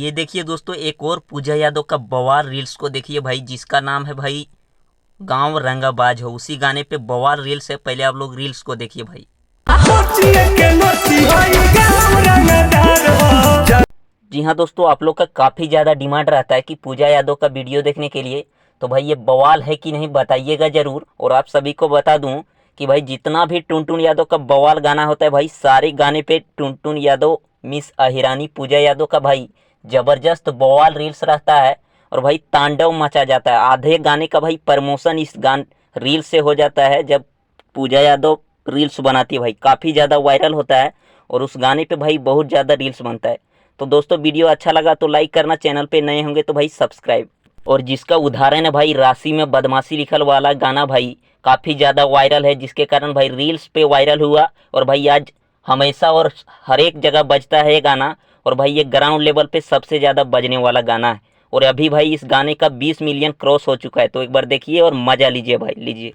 ये देखिए दोस्तों, एक और पूजा यादव का बवाल रील्स को देखिए भाई, जिसका नाम है भाई गांव रंगाबाज हो। उसी गाने पे बवाल रील्स है। पहले आप लोग रील्स को देखिए भाई। जी हाँ दोस्तों, आप लोग का काफ़ी ज़्यादा डिमांड रहता है कि पूजा यादव का वीडियो देखने के लिए। तो भाई ये बवाल है कि नहीं बताइएगा ज़रूर। और आप सभी को बता दूं कि भाई जितना भी टुनटुन यादव का बवाल गाना होता है भाई, सारे गाने पे टुनटुन यादव, मिस अहिरानी, पूजा यादव का भाई ज़बरदस्त बवाल रील्स रहता है। और भाई तांडव मचा जाता है। आधे गाने का भाई प्रमोशन इस गान रील से हो जाता है। जब पूजा यादव रील्स बनाती है भाई, काफ़ी ज़्यादा वायरल होता है। और उस गाने पे भाई बहुत ज़्यादा रील्स बनता है। तो दोस्तों वीडियो अच्छा लगा तो लाइक करना, चैनल पे नए होंगे तो भाई सब्सक्राइब। और जिसका उदाहरण है भाई राशि में बदमाशी लिखल वाला गाना भाई, काफ़ी ज़्यादा वायरल है, जिसके कारण भाई रील्स पे वायरल हुआ। और भाई आज हमेशा और हर एक जगह बजता है ये गाना। और भाई ये ग्राउंड लेवल पे सबसे ज़्यादा बजने वाला गाना है। और अभी भाई इस गाने का 20 मिलियन क्रॉस हो चुका है। तो एक बार देखिए और मज़ा लीजिए भाई, लीजिए।